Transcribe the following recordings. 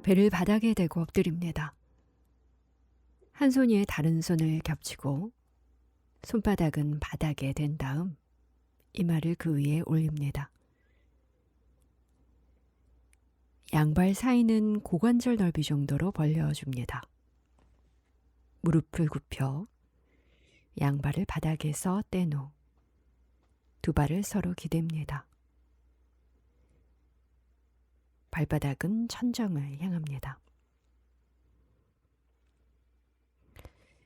배를 바닥에 대고 엎드립니다. 한 손이 다른 손을 겹치고 손바닥은 바닥에 댄 다음 이마를 그 위에 올립니다. 양발 사이는 고관절 넓이 정도로 벌려줍니다. 무릎을 굽혀 양발을 바닥에서 뗀 후 두 발을 서로 기댑니다. 발바닥은 천정을 향합니다.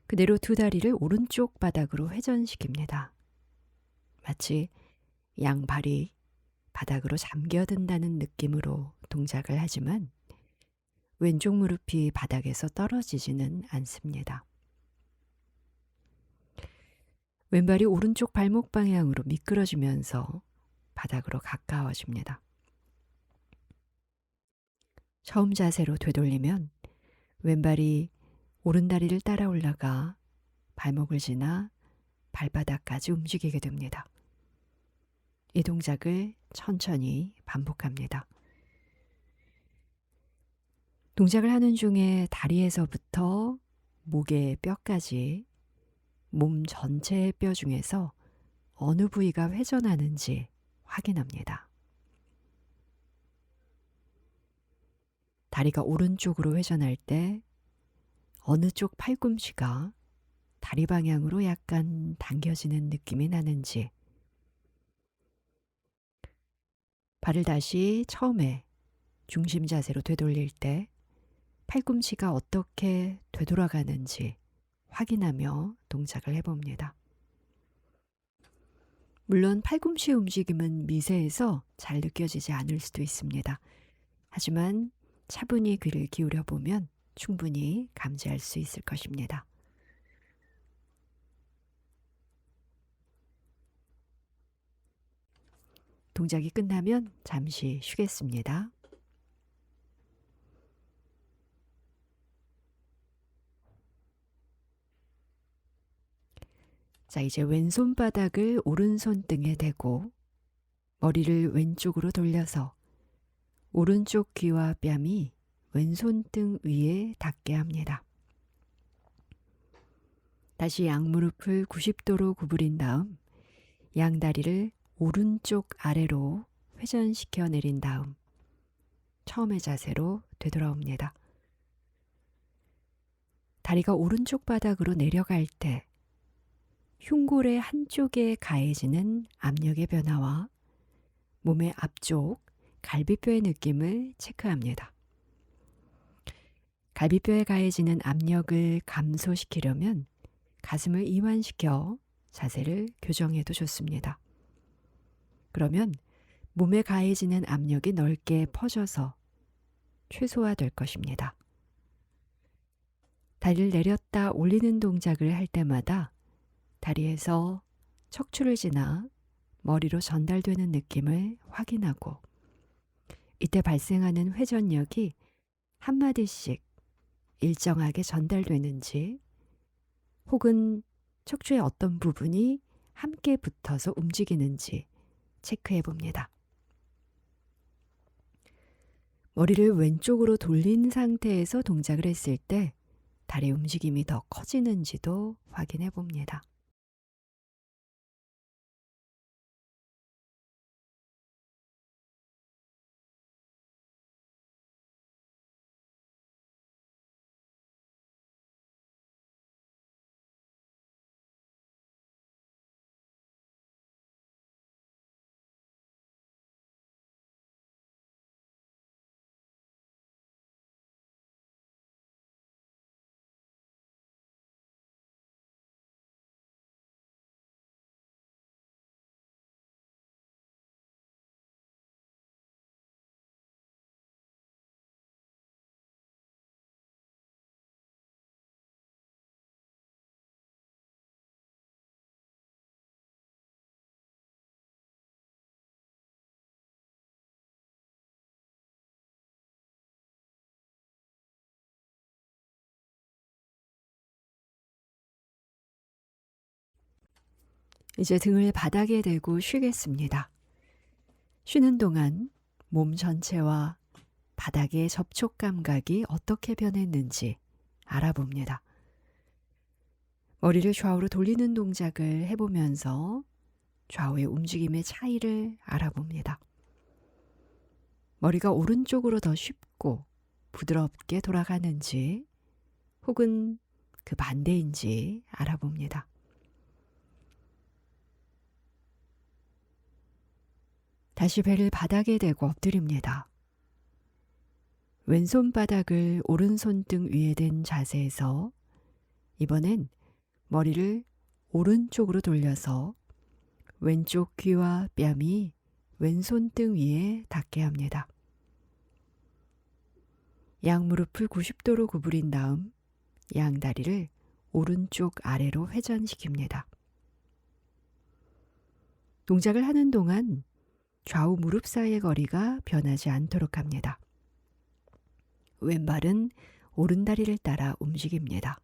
그대로 두 다리를 오른쪽 바닥으로 회전시킵니다. 마치 양발이 바닥으로 잠겨든다는 느낌으로 동작을 하지만 왼쪽 무릎이 바닥에서 떨어지지는 않습니다. 왼발이 오른쪽 발목 방향으로 미끄러지면서 바닥으로 가까워집니다. 처음 자세로 되돌리면 왼발이 오른다리를 따라 올라가 발목을 지나 발바닥까지 움직이게 됩니다. 이 동작을 천천히 반복합니다. 동작을 하는 중에 다리에서부터 목의 뼈까지 몸 전체의 뼈 중에서 어느 부위가 회전하는지 확인합니다. 다리가 오른쪽으로 회전할 때 어느 쪽 팔꿈치가 다리 방향으로 약간 당겨지는 느낌이 나는지, 발을 다시 처음에 중심 자세로 되돌릴 때 팔꿈치가 어떻게 되돌아가는지 확인하며 동작을 해봅니다. 물론 팔꿈치의 움직임은 미세해서 잘 느껴지지 않을 수도 있습니다. 하지만 차분히 귀를 기울여 보면 충분히 감지할 수 있을 것입니다. 동작이 끝나면 잠시 쉬겠습니다. 자, 이제 왼손바닥을 오른손 등에 대고 머리를 왼쪽으로 돌려서 오른쪽 귀와 뺨이 왼손 등 위에 닿게 합니다. 다시 양무릎을 90도로 구부린 다음 양다리를 오른쪽 아래로 회전시켜 내린 다음 처음의 자세로 되돌아옵니다. 다리가 오른쪽 바닥으로 내려갈 때 흉골의 한쪽에 가해지는 압력의 변화와 몸의 앞쪽 갈비뼈의 느낌을 체크합니다. 갈비뼈에 가해지는 압력을 감소시키려면 가슴을 이완시켜 자세를 교정해도 좋습니다. 그러면 몸에 가해지는 압력이 넓게 퍼져서 최소화될 것입니다. 다리를 내렸다 올리는 동작을 할 때마다 다리에서 척추를 지나 머리로 전달되는 느낌을 확인하고 이때 발생하는 회전력이 한마디씩 일정하게 전달되는지 혹은 척추의 어떤 부분이 함께 붙어서 움직이는지 체크해 봅니다. 머리를 왼쪽으로 돌린 상태에서 동작을 했을 때 다리 움직임이 더 커지는지도 확인해 봅니다. 이제 등을 바닥에 대고 쉬겠습니다. 쉬는 동안 몸 전체와 바닥의 접촉 감각이 어떻게 변했는지 알아봅니다. 머리를 좌우로 돌리는 동작을 해보면서 좌우의 움직임의 차이를 알아봅니다. 머리가 오른쪽으로 더 쉽고 부드럽게 돌아가는지 혹은 그 반대인지 알아봅니다. 다시 배를 바닥에 대고 엎드립니다. 왼손 바닥을 오른손등 위에 댄 자세에서 이번엔 머리를 오른쪽으로 돌려서 왼쪽 귀와 뺨이 왼손등 위에 닿게 합니다. 양무릎을 90도로 구부린 다음 양다리를 오른쪽 아래로 회전시킵니다. 동작을 하는 동안 좌우 무릎 사이의 거리가 변하지 않도록 합니다. 왼발은 오른다리를 따라 움직입니다.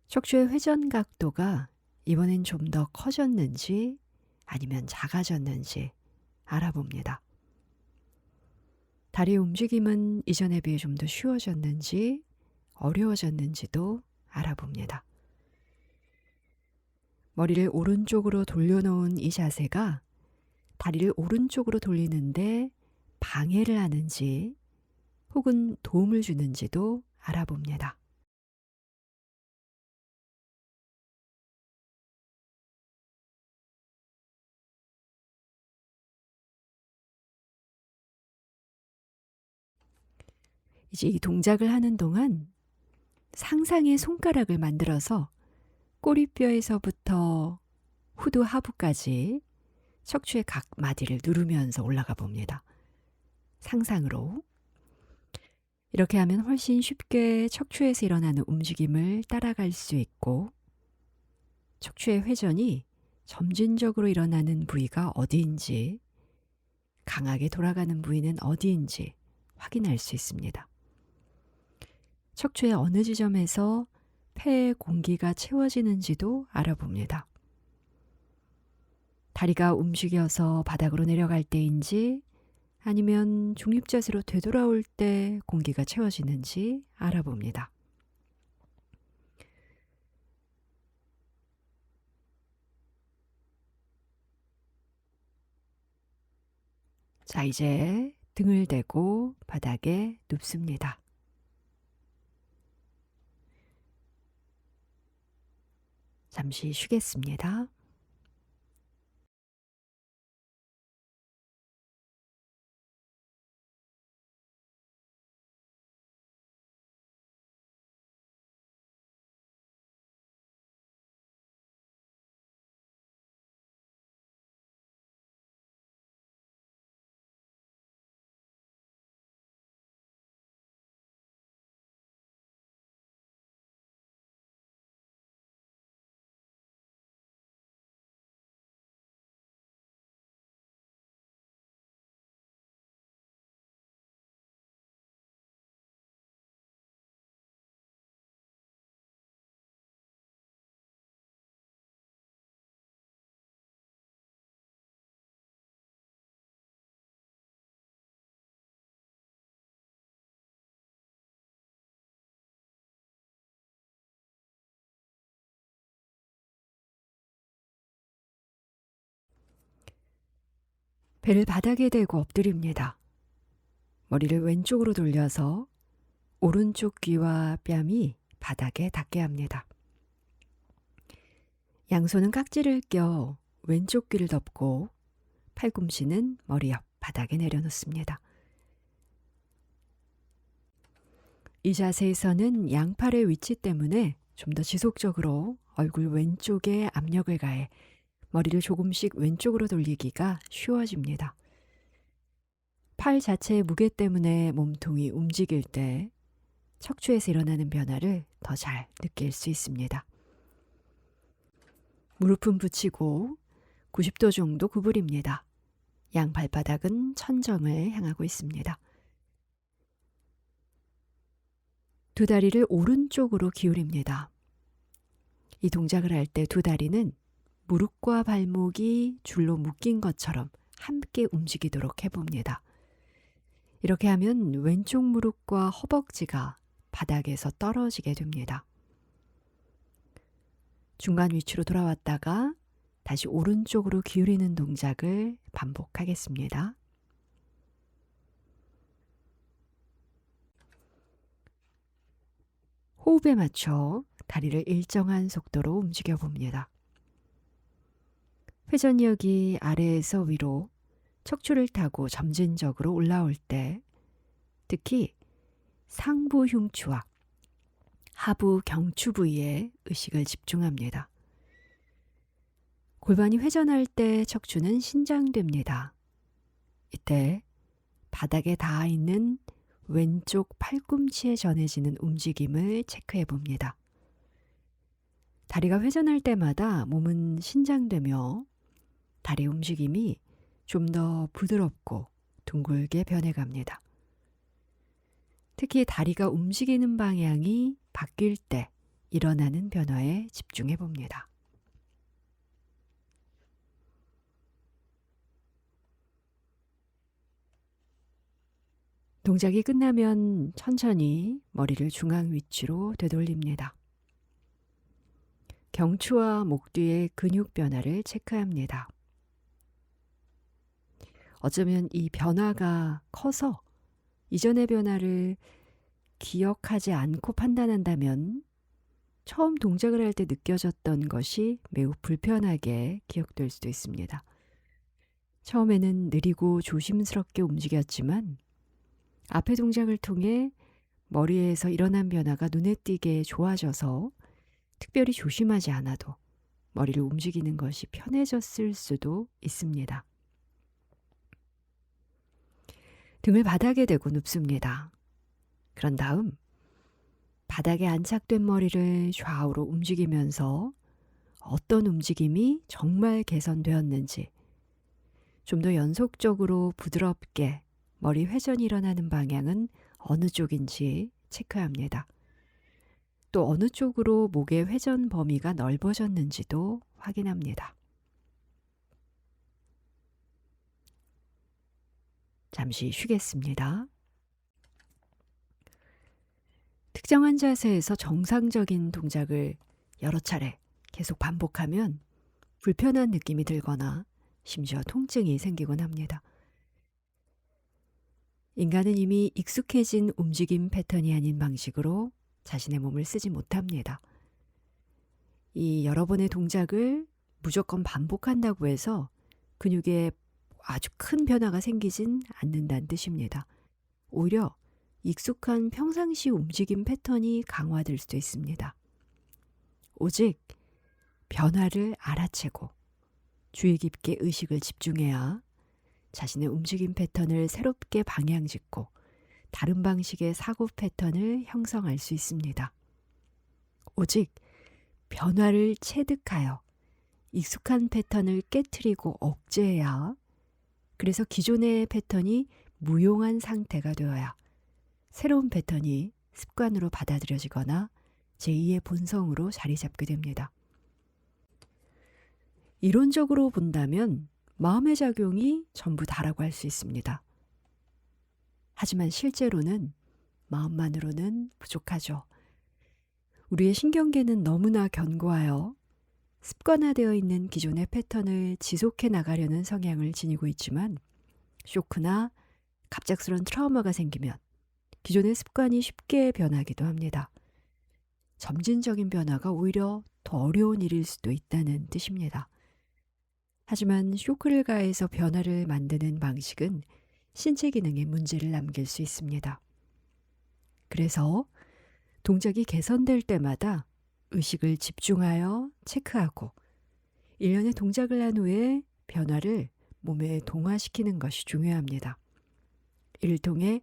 척추의 회전 각도가 이번엔 좀 더 커졌는지 아니면 작아졌는지 알아봅니다. 다리의 움직임은 이전에 비해 좀 더 쉬워졌는지 어려워졌는지도 알아봅니다. 머리를 오른쪽으로 돌려놓은 이 자세가 다리를 오른쪽으로 돌리는데 방해를 하는지 혹은 도움을 주는지도 알아봅니다. 이제 이 동작을 하는 동안 상상의 손가락을 만들어서 꼬리뼈에서부터 후두 하부까지 척추의 각 마디를 누르면서 올라가 봅니다. 상상으로. 이렇게 하면 훨씬 쉽게 척추에서 일어나는 움직임을 따라갈 수 있고 척추의 회전이 점진적으로 일어나는 부위가 어디인지 강하게 돌아가는 부위는 어디인지 확인할 수 있습니다. 척추의 어느 지점에서 폐에 공기가 채워지는지도 알아봅니다. 다리가 움직여서 바닥으로 내려갈 때인지 아니면 중립자세로 되돌아올 때 공기가 채워지는지 알아봅니다. 자, 이제 등을 대고 바닥에 눕습니다. 잠시 쉬겠습니다. 배를 바닥에 대고 엎드립니다. 머리를 왼쪽으로 돌려서 오른쪽 귀와 뺨이 바닥에 닿게 합니다. 양손은 깍지를 껴 왼쪽 귀를 덮고 팔꿈치는 머리 옆 바닥에 내려놓습니다. 이 자세에서는 양팔의 위치 때문에 좀 더 지속적으로 얼굴 왼쪽에 압력을 가해 머리를 조금씩 왼쪽으로 돌리기가 쉬워집니다. 팔 자체의 무게 때문에 몸통이 움직일 때 척추에서 일어나는 변화를 더 잘 느낄 수 있습니다. 무릎은 붙이고 90도 정도 구부립니다. 양 발바닥은 천정을 향하고 있습니다. 두 다리를 오른쪽으로 기울입니다. 이 동작을 할 때 두 다리는 무릎과 발목이 줄로 묶인 것처럼 함께 움직이도록 해봅니다. 이렇게 하면 왼쪽 무릎과 허벅지가 바닥에서 떨어지게 됩니다. 중간 위치로 돌아왔다가 다시 오른쪽으로 기울이는 동작을 반복하겠습니다. 호흡에 맞춰 다리를 일정한 속도로 움직여 봅니다. 회전력이 아래에서 위로 척추를 타고 점진적으로 올라올 때 특히 상부 흉추와 하부 경추 부위에 의식을 집중합니다. 골반이 회전할 때 척추는 신장됩니다. 이때 바닥에 닿아 있는 왼쪽 팔꿈치에 전해지는 움직임을 체크해 봅니다. 다리가 회전할 때마다 몸은 신장되며 다리 움직임이 좀 더 부드럽고 둥글게 변해갑니다. 특히 다리가 움직이는 방향이 바뀔 때 일어나는 변화에 집중해 봅니다. 동작이 끝나면 천천히 머리를 중앙 위치로 되돌립니다. 경추와 목 뒤의 근육 변화를 체크합니다. 어쩌면 이 변화가 커서 이전의 변화를 기억하지 않고 판단한다면 처음 동작을 할 때 느껴졌던 것이 매우 불편하게 기억될 수도 있습니다. 처음에는 느리고 조심스럽게 움직였지만 앞의 동작을 통해 머리에서 일어난 변화가 눈에 띄게 좋아져서 특별히 조심하지 않아도 머리를 움직이는 것이 편해졌을 수도 있습니다. 등을 바닥에 대고 눕습니다. 그런 다음 바닥에 안착된 머리를 좌우로 움직이면서 어떤 움직임이 정말 개선되었는지 좀 더 연속적으로 부드럽게 머리 회전이 일어나는 방향은 어느 쪽인지 체크합니다. 또 어느 쪽으로 목의 회전 범위가 넓어졌는지도 확인합니다. 잠시 쉬겠습니다. 특정한 자세에서 정상적인 동작을 여러 차례 계속 반복하면 불편한 느낌이 들거나 심지어 통증이 생기곤 합니다. 인간은 이미 익숙해진 움직임 패턴이 아닌 방식으로 자신의 몸을 쓰지 못합니다. 이 여러 번의 동작을 무조건 반복한다고 해서 근육에 아주 큰 변화가 생기진 않는다는 뜻입니다. 오히려 익숙한 평상시 움직임 패턴이 강화될 수도 있습니다. 오직 변화를 알아채고 주의 깊게 의식을 집중해야 자신의 움직임 패턴을 새롭게 방향짓고 다른 방식의 사고 패턴을 형성할 수 있습니다. 오직 변화를 체득하여 익숙한 패턴을 깨트리고 억제해야, 그래서 기존의 패턴이 무용한 상태가 되어야 새로운 패턴이 습관으로 받아들여지거나 제2의 본성으로 자리 잡게 됩니다. 이론적으로 본다면 마음의 작용이 전부 다라고 할 수 있습니다. 하지만 실제로는 마음만으로는 부족하죠. 우리의 신경계는 너무나 견고하여 습관화되어 있는 기존의 패턴을 지속해 나가려는 성향을 지니고 있지만 쇼크나 갑작스러운 트라우마가 생기면 기존의 습관이 쉽게 변하기도 합니다. 점진적인 변화가 오히려 더 어려운 일일 수도 있다는 뜻입니다. 하지만 쇼크를 가해서 변화를 만드는 방식은 신체 기능에 문제를 남길 수 있습니다. 그래서 동작이 개선될 때마다 의식을 집중하여 체크하고 일련의 동작을 한 후에 변화를 몸에 동화시키는 것이 중요합니다. 이를 통해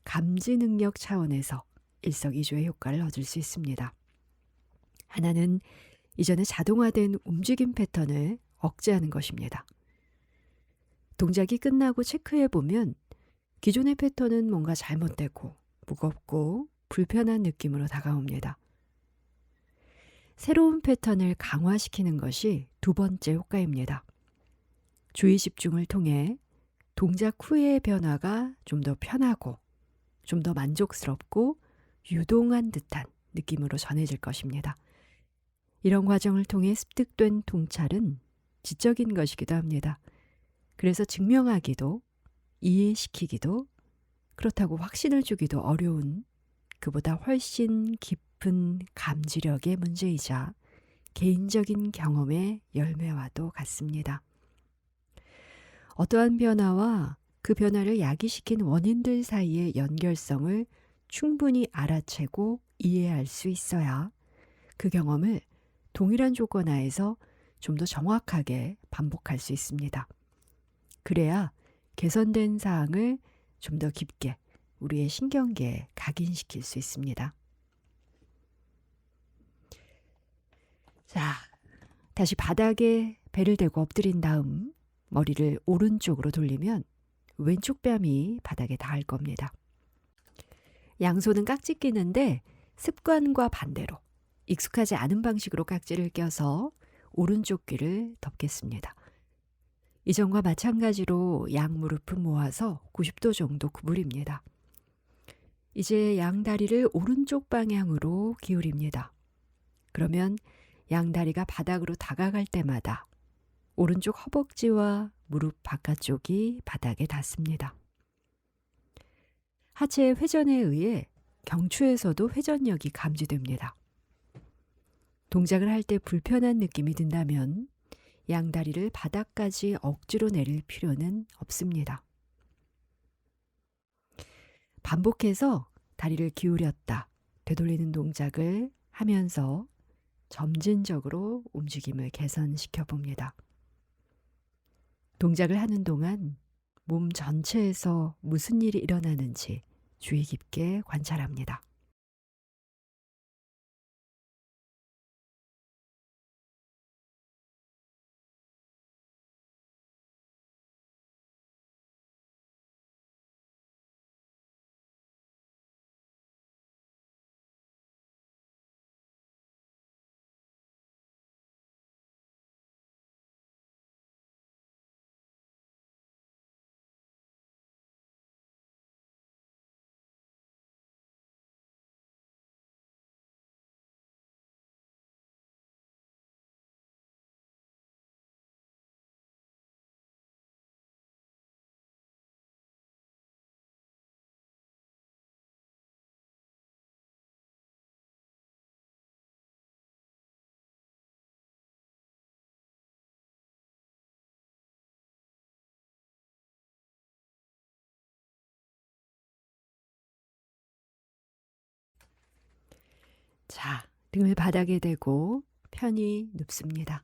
감지 능력 차원에서 일석이조의 효과를 얻을 수 있습니다. 하나는 이전에 자동화된 움직임 패턴을 억제하는 것입니다. 동작이 끝나고 체크해보면 기존의 패턴은 뭔가 잘못되고 무겁고 불편한 느낌으로 다가옵니다. 새로운 패턴을 강화시키는 것이 두 번째 효과입니다. 주의 집중을 통해 동작 후의 변화가 좀 더 편하고 좀 더 만족스럽고 유동한 듯한 느낌으로 전해질 것입니다. 이런 과정을 통해 습득된 통찰은 지적인 것이기도 합니다. 그래서 증명하기도 이해시키기도 그렇다고 확신을 주기도 어려운 그보다 훨씬 깊은 감지력의 문제이자 개인적인 경험의 열매와도 같습니다. 어떠한 변화와 그 변화를 야기시킨 원인들 사이의 연결성을 충분히 알아채고 이해할 수 있어야 그 경험을 동일한 조건 하에서 좀 더 정확하게 반복할 수 있습니다. 그래야 개선된 사항을 좀 더 깊게 우리의 신경계에 각인시킬 수 있습니다. 자, 다시 바닥에 배를 대고 엎드린 다음 머리를 오른쪽으로 돌리면 왼쪽 뺨이 바닥에 닿을 겁니다. 양손은 깍지 끼는데 습관과 반대로 익숙하지 않은 방식으로 깍지를 껴서 오른쪽 귀를 덮겠습니다. 이전과 마찬가지로 양 무릎은 모아서 90도 정도 구부립니다. 이제 양 다리를 오른쪽 방향으로 기울입니다. 그러면 양 다리가 바닥으로 다가갈 때마다 오른쪽 허벅지와 무릎 바깥쪽이 바닥에 닿습니다. 하체의 회전에 의해 경추에서도 회전력이 감지됩니다. 동작을 할 때 불편한 느낌이 든다면 양다리를 바닥까지 억지로 내릴 필요는 없습니다. 반복해서 다리를 기울였다, 되돌리는 동작을 하면서 점진적으로 움직임을 개선시켜 봅니다. 동작을 하는 동안 몸 전체에서 무슨 일이 일어나는지 주의 깊게 관찰합니다. 자, 등을 바닥에 대고 편히 눕습니다.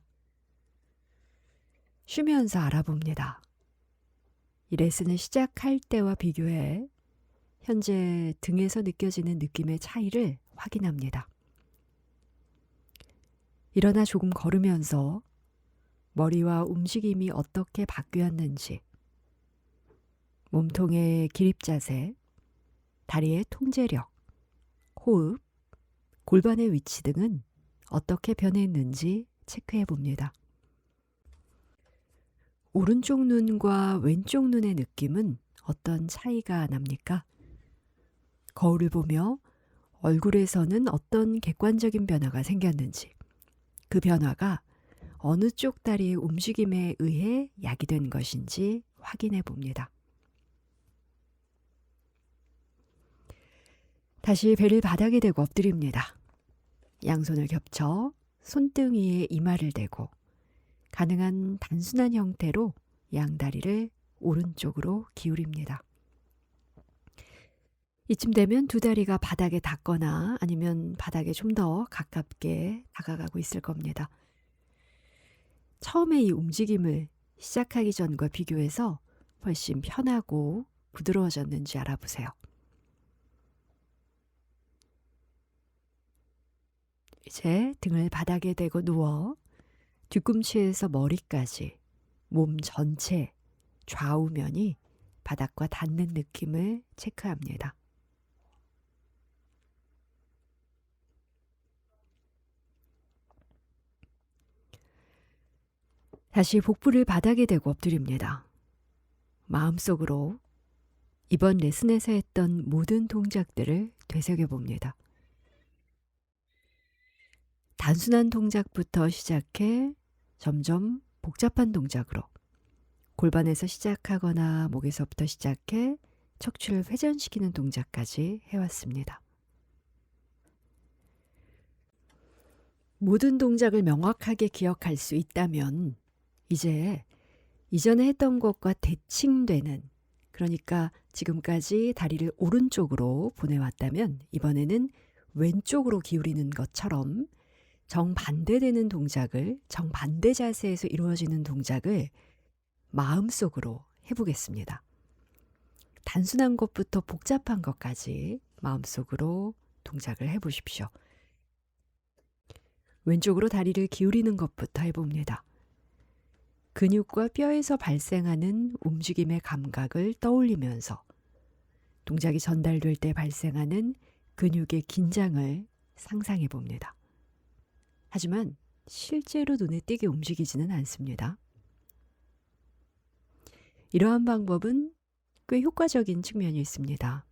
쉬면서 알아봅니다. 이 레슨을 시작할 때와 비교해 현재 등에서 느껴지는 느낌의 차이를 확인합니다. 일어나 조금 걸으면서 머리와 움직임이 어떻게 바뀌었는지, 몸통의 기립 자세, 다리의 통제력, 호흡, 골반의 위치 등은 어떻게 변했는지 체크해 봅니다. 오른쪽 눈과 왼쪽 눈의 느낌은 어떤 차이가 납니까? 거울을 보며 얼굴에서는 어떤 객관적인 변화가 생겼는지, 그 변화가 어느 쪽 다리의 움직임에 의해 야기된 것인지 확인해 봅니다. 다시 배를 바닥에 대고 엎드립니다. 양손을 겹쳐 손등 위에 이마를 대고 가능한 단순한 형태로 양다리를 오른쪽으로 기울입니다. 이쯤 되면 두 다리가 바닥에 닿거나 아니면 바닥에 좀 더 가깝게 다가가고 있을 겁니다. 처음에 이 움직임을 시작하기 전과 비교해서 훨씬 편하고 부드러워졌는지 알아보세요. 이제 등을 바닥에 대고 누워 뒤꿈치에서 머리까지 몸 전체 좌우면이 바닥과 닿는 느낌을 체크합니다. 다시 복부를 바닥에 대고 엎드립니다. 마음속으로 이번 레슨에서 했던 모든 동작들을 되새겨 봅니다. 단순한 동작부터 시작해 점점 복잡한 동작으로, 골반에서 시작하거나 목에서부터 시작해 척추를 회전시키는 동작까지 해왔습니다. 모든 동작을 명확하게 기억할 수 있다면 이제 이전에 했던 것과 대칭되는, 그러니까 지금까지 다리를 오른쪽으로 보내왔다면 이번에는 왼쪽으로 기울이는 것처럼 정반대되는 동작을, 정반대 자세에서 이루어지는 동작을 마음속으로 해보겠습니다. 단순한 것부터 복잡한 것까지 마음속으로 동작을 해보십시오. 왼쪽으로 다리를 기울이는 것부터 해봅니다. 근육과 뼈에서 발생하는 움직임의 감각을 떠올리면서 동작이 전달될 때 발생하는 근육의 긴장을 상상해 봅니다. 하지만 실제로 눈에 띄게 움직이지는 않습니다. 이러한 방법은 꽤 효과적인 측면이 있습니다.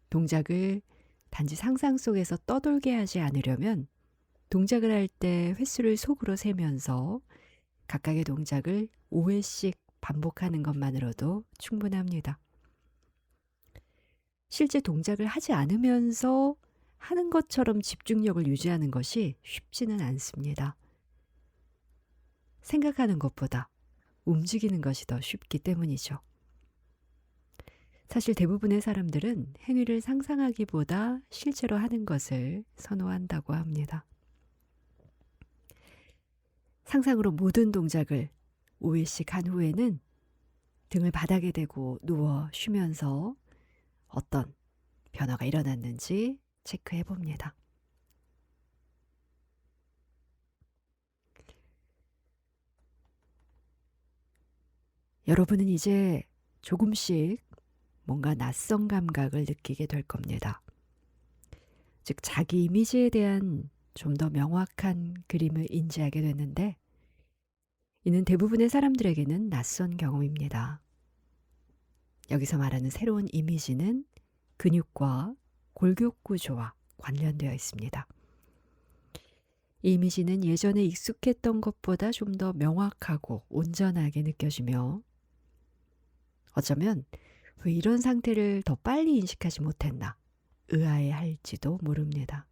동작을 단지 상상 속에서 떠돌게 하지 않으려면 동작을 할 때 횟수를 속으로 세면서 각각의 동작을 5회씩 반복하는 것만으로도 충분합니다. 실제 동작을 하지 않으면서 하는 것처럼 집중력을 유지하는 것이 쉽지는 않습니다. 생각하는 것보다 움직이는 것이 더 쉽기 때문이죠. 사실 대부분의 사람들은 행위를 상상하기보다 실제로 하는 것을 선호한다고 합니다. 상상으로 모든 동작을 5회씩 한 후에는 등을 바닥에 대고 누워 쉬면서 어떤 변화가 일어났는지 체크해 봅니다. 여러분은 이제 조금씩 뭔가 낯선 감각을 느끼게 될 겁니다. 즉, 자기 이미지에 대한 좀 더 명확한 그림을 인지하게 되는데, 이는 대부분의 사람들에게는 낯선 경험입니다. 여기서 말하는 새로운 이미지는 근육과 골격 구조와 관련되어 있습니다. 이 이미지는 예전에 익숙했던 것보다 좀 더 명확하고 온전하게 느껴지며, 어쩌면 왜 이런 상태를 더 빨리 인식하지 못했나 의아해할지도 모릅니다.